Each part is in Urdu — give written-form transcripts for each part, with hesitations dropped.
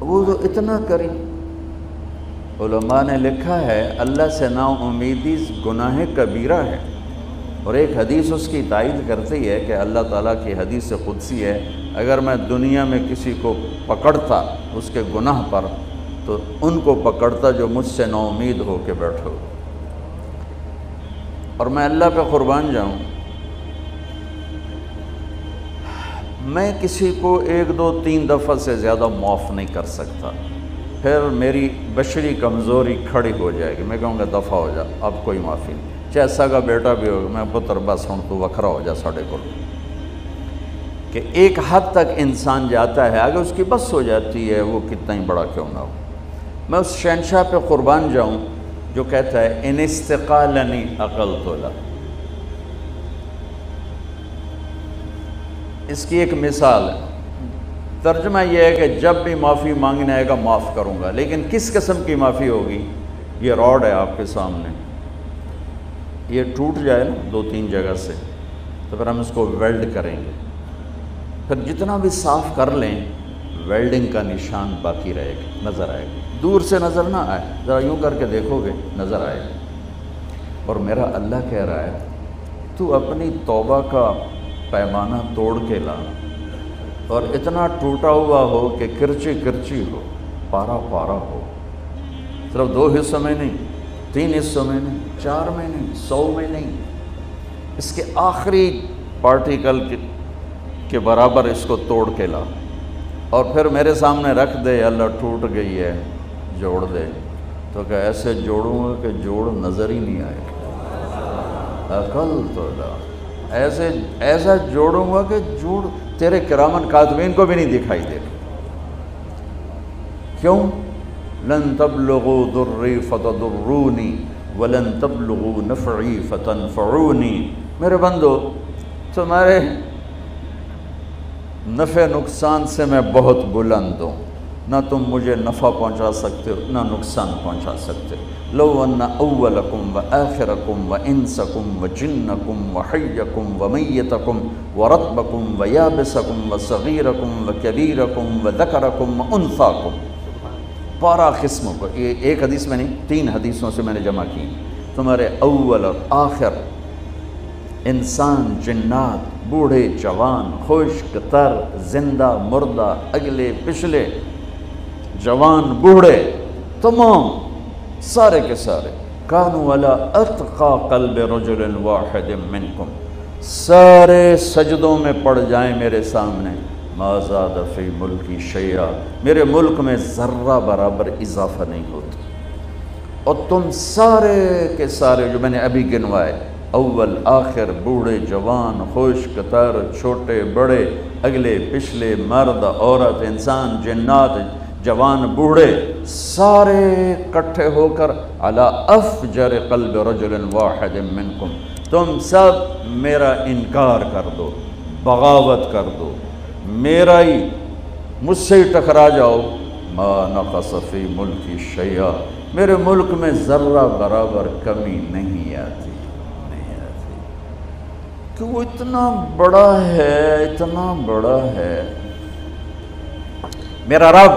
وہ تو اتنا کری۔ علماء نے لکھا ہے اللہ سے نا امیدی گناہ کبیرہ ہے، اور ایک حدیث اس کی تائید کرتی ہے کہ اللہ تعالیٰ کی حدیث قدسی ہے، اگر میں دنیا میں کسی کو پکڑتا اس کے گناہ پر تو ان کو پکڑتا جو مجھ سے نا امید ہو کے بیٹھو، اور میں اللہ پہ قربان جاؤں، میں کسی کو 1 2 3 دفعہ سے زیادہ معاف نہیں کر سکتا، پھر میری بشری کمزوری کھڑی ہو جائے گی، میں کہوں گا دفع ہو جا، اب کوئی معافی نہیں، چاہے سگا بیٹا بھی ہوگا، میں پتر بس ہوں تو وکھرا ہو جا ساڑھے کو، کہ ایک حد تک انسان جاتا ہے، اگر اس کی بس ہو جاتی ہے وہ کتنا ہی بڑا کیوں نہ ہو۔ میں اس شہنشاہ پہ قربان جاؤں جو کہتا ہے ان استقالنی عقلت له۔ اس کی ایک مثال ہے، ترجمہ یہ ہے کہ جب بھی معافی مانگنے آئے گا معاف کروں گا، لیکن کس قسم کی معافی ہوگی؟ یہ راڈ ہے آپ کے سامنے، یہ ٹوٹ جائے نا 2 3 جگہ سے تو پھر ہم اس کو ویلڈ کریں گے، پھر جتنا بھی صاف کر لیں ویلڈنگ کا نشان باقی رہے گا، نظر آئے گا، دور سے نظر نہ آئے، ذرا یوں کر کے دیکھو گے نظر آئے گا۔ اور میرا اللہ کہہ رہا ہے تو اپنی توبہ کا پیمانہ توڑ کے لا، اور اتنا ٹوٹا ہوا ہو کہ کرچی کرچی ہو، پارا پارا ہو، صرف 2 حصوں میں نہیں، 3 حصوں میں نہیں، 4 میں نہیں، 100 میں نہیں، اس کے آخری پارٹیکل کے برابر اس کو توڑ کے لا، اور پھر میرے سامنے رکھ دے، اللہ ٹوٹ گئی ہے جوڑ دے، تو کہ ایسے جوڑوں گا کہ جوڑ نظر ہی نہیں آئے گا، عقل تو لا، ایسا جوڑوں گا کہ جوڑ تیرے کرامن کاتبین کو بھی نہیں دکھائی دے گا۔ کیوں؟ لن تبلغوا ضری فتضرونی ولن تبلغوا نفعی فتنفعونی، میرے بندو تمہارے نفع نقصان سے میں بہت بلند ہوں، نہ تم مجھے نفع پہنچا سکتے ہو نہ نقصان پہنچا سکتے ہو۔ لو ان اولکم و آخرکم و انسکم و جنکم و حیکم و میتکم و رطبکم و یابسکم و صغیرکم و کبیرکم و ذکرکم و انثاکم، 12 قسموں کو، یہ ایک حدیث میں نہیں 3 حدیثوں سے میں نے جمع کی، تمہارے اول اور آخر، انسان، جنات، بوڑھے جوان، خشک تر، زندہ مردہ، اگلے پچھلے، جوان بوڑھے، تمام سارے کے سارے، کانوا علی اتقى قلب رجل واحد منکم، سارے سجدوں میں پڑ جائیں میرے سامنے، ما زاد فی ملکی شیئا، میرے ملک میں ذرہ برابر اضافہ نہیں ہوتا، اور تم سارے کے سارے جو میں نے ابھی گنوائے، اول آخر، بوڑھے جوان، خشک تر، چھوٹے بڑے، اگلے پچھلے، مرد عورت، انسان جنات، جوان بوڑھے، سارے اکٹھے ہو کر علی افجر قلب رجل واحد منکم، تم سب میرا انکار کر دو، بغاوت کر دو، میرا ہی مجھ سے ہی ٹکرا جاؤ، ما نقص فی ملکی شیئا، میرے ملک میں ذرہ برابر کمی نہیں آتی، کہ وہ اتنا بڑا ہے، اتنا بڑا ہے۔ میرا رب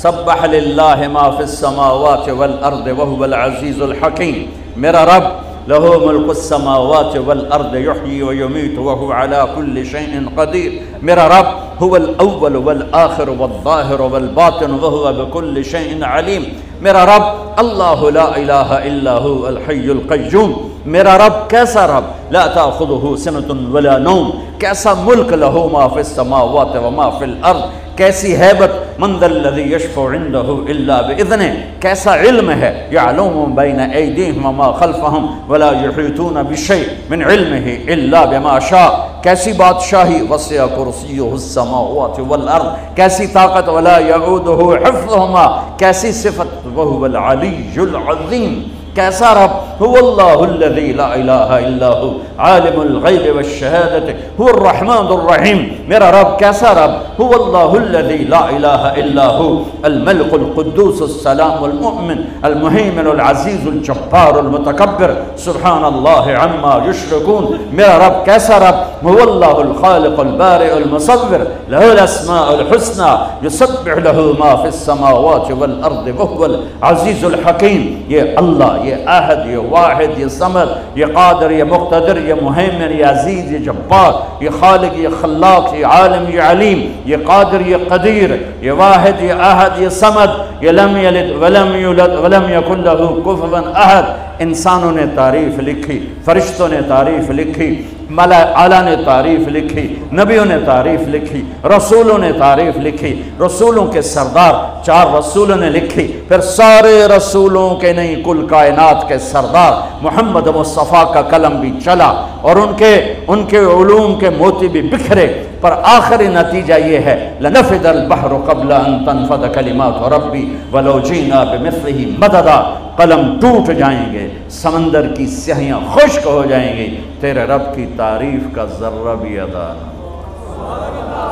سبح للہ ما فی السماوات والارض وهو العزیز الحکیم، میرا رب لہ ملک السماوات والارض یحیی ویمیت وهو علی کل شیء قدیر، میرا رب هو الاول والآخر والظاہر والباطن وهو بكل شیء علیم، میرا رب اللہ لا الہ الا هو الحی القیوم، میرا رب کیسا رب، لا تأخذہ سنۃ ولا نوم، کیسا ملک، لہ ما فی السماوات وما فی الارض، کیسی ہیبت، من ذا الذی یشفع عندہ الا باذنہ، کیسا علم ہے، یعلم بین ایدیہم وما خلفہم ولا یحیطون بشیء من علمہ الا بما شاء، کیسی بادشاہی، وسع کرسیہ السماوات والارض، کیسی طاقت، ولا یعودہ حفظہما، کیسی صفت، وہو العلی العظیم، کیسا رب؟ هو اللہ الذی لا الہ الا هو عالم الغیب والشہادۃ هو الرحمن الرحیم. میرا رب کیسا رب؟ هو اللہ الذی لا الہ الا هو الملک القدوس السلام المؤمن المہیمن العزیز الجبار المتکبر سبحان اللہ عما یشرکون. میرا رب کیسا رب؟ هو اللہ الخالق البارئ المصور له الاسماء الحسنى یسبح له ما فی السماوات والارض وهو العزیز الحکیم. یہ اللہ، یہ احد، یہ واحد، یہ صمد، یہ قادر، یہ مقتدر، یہ مہیمن، یہ عزیز، یہ جبار، یہ خالق، یہ خلاق، یہ عالم، یہ علیم، یہ قادر، یہ قدیر، یہ واحد، یہ احد، یہ صمد، یہ لم یلد ولم یولد ولم یکن لہ کفوا احد. انسانوں نے تعریف لکھی، فرشتوں نے تعریف لکھی، ملائکہ اعلیٰ نے تعریف لکھی، نبیوں نے تعریف لکھی، رسولوں نے تعریف لکھی. رسولوں کے سردار 4 رسولوں نے لکھی، پھر سارے رسولوں کے نہیں کل کائنات کے سردار محمد مصطفیٰ کا قلم بھی چلا اور ان کے علوم کے موتی بھی بکھرے، پر آخری نتیجہ یہ ہے لنفد البحر قبل ان تنفد کلمات ربی ولو جینا بمثلہ مددا. قلم ٹوٹ جائیں گے، سمندر کی سیاہیاں خشک ہو جائیں گی، تیرے رب کی تعریف کا ذرہ بھی ادا نہ،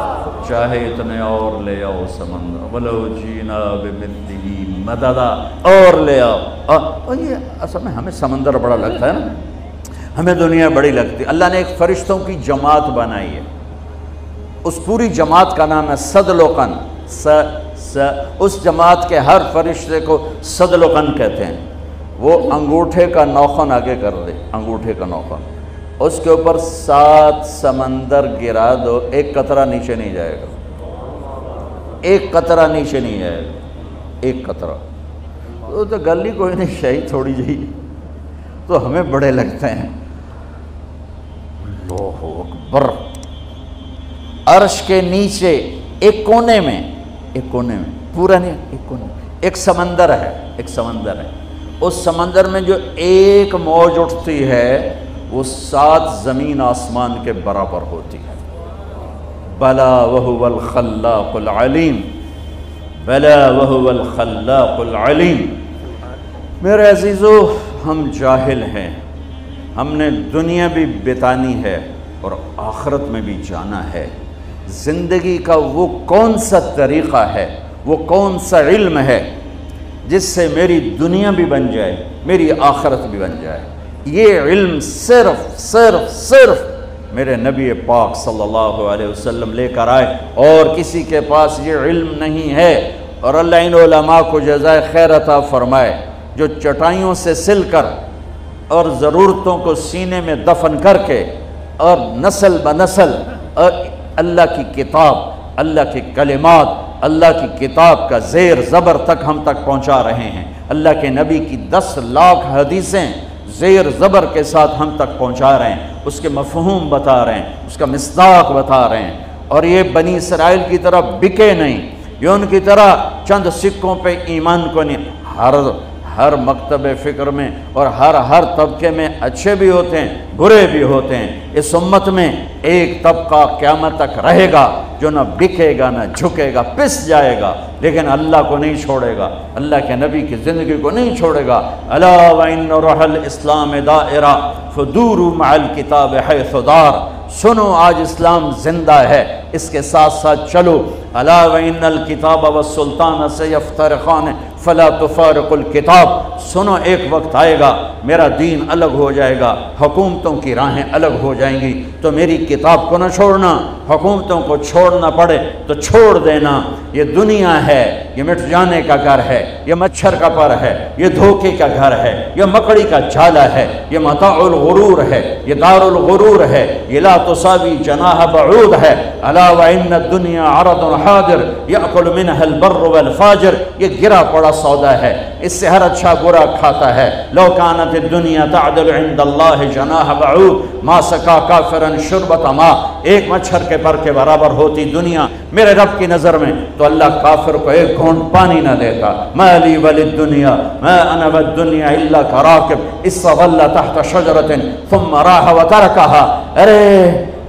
چاہے اتنے اور لے آؤ سمندر، ولو جینا بمثلہ مددا، اور لے آؤ. اور یہ اصل میں ہمیں سمندر بڑا لگتا ہے نا، ہمیں دنیا بڑی لگتی ہے. اللہ نے ایک فرشتوں کی جماعت بنائی ہے، اس پوری جماعت کا نام ہے صدلقن. اس جماعت کے ہر فرشتے کو صدلقن کہتے ہیں. وہ انگوٹھے کا نوخن آگے کر دے، انگوٹھے کا نوخن، اس کے اوپر 7 سمندر گرا دو، ایک قطرہ نیچے نہیں جائے گا، ایک قطرہ نیچے نہیں جائے گا، ایک قطرہ. وہ تو گل ہی کوئی نہیں، شہید تھوڑی جی، تو ہمیں بڑے لگتے ہیں. اللہ اکبر. عرش کے نیچے ایک کونے میں پورا نہیں، ایک کونے میں ایک سمندر ہے، ایک سمندر ہے. اس سمندر میں جو ایک موج اٹھتی ہے وہ 7 زمین آسمان کے برابر ہوتی ہے. بلا وہو الخلاق العلیم، بلا وہو الخلاق العلیم. میرے عزیزو، ہم جاہل ہیں، ہم نے دنیا بھی بتانی ہے اور آخرت میں بھی جانا ہے. زندگی کا وہ کون سا طریقہ ہے، وہ کون سا علم ہے جس سے میری دنیا بھی بن جائے، میری آخرت بھی بن جائے. یہ علم صرف میرے نبی پاک صلی اللہ علیہ وسلم لے کر آئے، اور کسی کے پاس یہ علم نہیں ہے. اور اللہ ان علماء کو جزائے خیر عطا فرمائے جو چٹائیوں سے سل کر اور ضرورتوں کو سینے میں دفن کر کے اور نسل بنسل اور اللہ کی کتاب، اللہ کی کلمات، اللہ کی کتاب کا زیر زبر تک ہم تک پہنچا رہے ہیں. اللہ کے نبی کی 10 لاکھ حدیثیں زیر زبر کے ساتھ ہم تک پہنچا رہے ہیں، اس کے مفہوم بتا رہے ہیں، اس کا مصداق بتا رہے ہیں. اور یہ بنی اسرائیل کی طرح بکے نہیں، یہ ان کی طرح چند سکوں پہ ایمان کو نہیں. ہر مکتب فکر میں اور ہر طبقے میں اچھے بھی ہوتے ہیں، برے بھی ہوتے ہیں. اس امت میں ایک طبقہ قیامت تک رہے گا جو نہ بکے گا نہ جھکے گا، پس جائے گا، لیکن اللہ کو نہیں چھوڑے گا، اللہ کے نبی کی زندگی کو نہیں چھوڑے گا. الا وان روح الاسلام دائرہ فدوروا مع الکتاب حیث دار. سنو آج اسلام زندہ ہے، اس کے ساتھ ساتھ چلو. الا وان الکتاب والسلطان سیفترقان فلا تفارق الکتاب. سنو ایک وقت آئے گا میرا دین الگ ہو جائے گا، حکومتوں کی راہیں الگ ہو جائیں گی، تو میری کتاب کو نہ چھوڑنا. حکومتوں کو چھوڑنا پڑے تو چھوڑ دینا. یہ دنیا ہے، یہ مٹ جانے کا گھر ہے، یہ مچھر کا پر ہے، یہ دھوکے کا گھر ہے، یہ مکڑی کا جالا ہے، یہ متاع الغرور ہے، یہ دار الغرور ہے، یہ لا تساوی جناح بعود ہے. الا وان الدنیا عرض حاضر یاکل منها البر والفاجر. یہ گرا پڑا سودا ہے، اس سے ہر اچھا برا کھاتا ہے. لو كانت الدنيا تعدل عند الله جناح بعوض ما سقى كافرا شربة ماء. ایک مچھر کے پر کے برابر ہوتی دنیا میرے رب کی نظر میں تو اللہ کافر کو ایک گھونٹ پانی نہ دیتا. ما لي وللدنيا ما انا والدنيا الا كراكب استظل تحت شجرة ثم راح وتركها. ارے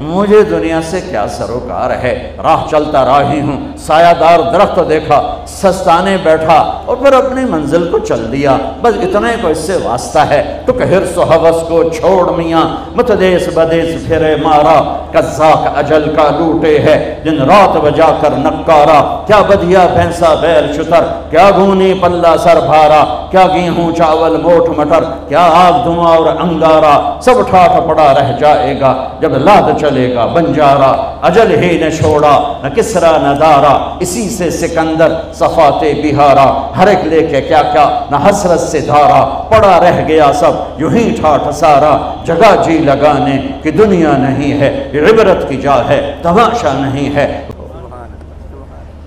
مجھے دنیا سے کیا سروکار ہے، راہ چلتا راہی ہوں، سایہ دار درخت دیکھا، سستانے بیٹھا، اور پھر اپنی منزل کو چل دیا، بس اتنے کو اس سے واسطہ ہے۔ تو کہ حرص و حوث کو چھوڑ میاں، متدیس بدیس پھرے مارا، قزاق اجل کا لوٹے ہے دن رات بجا کر نکارا۔ کیا بدھیا بھینسا بیل شتر، کیا گونی پلہ سر بھارا، کیا گیہوں چاول موٹ مٹر، کیا آگ دھواں اور انگارا، سب ٹھاٹھ پڑا رہ جائے گا جب لاد چلے گا بنجارا۔ اجل ہی نے چھوڑا نہ کسرا نہ دارا، اسی سے سکندر صفات بہارا۔ ہر ایک لے کے کیا کیا نہ حسرت سے دھارا، پڑا رہ گیا سب یوں ہی ٹھاٹھ سارا۔ جگہ جی لگانے کی دنیا نہیں ہے، یہ عبرت کی جا ہے تماشا نہیں ہے۔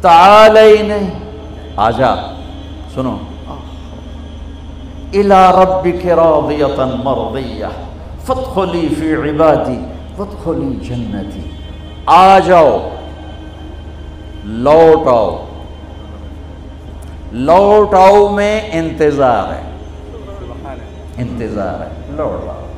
تعالینے آجا سنو، اِلَىٰ رَبِّكِ رَاضِيَةً مَرْضِيَّةً فَادْخُلِي فِي عِبَادِي وَادْخُلِي جَنَّتِي۔ آ جاؤ، لوٹ آؤ۔ لوٹ آؤ میں انتظار ہے، انتظار ہے، لوٹ آؤ۔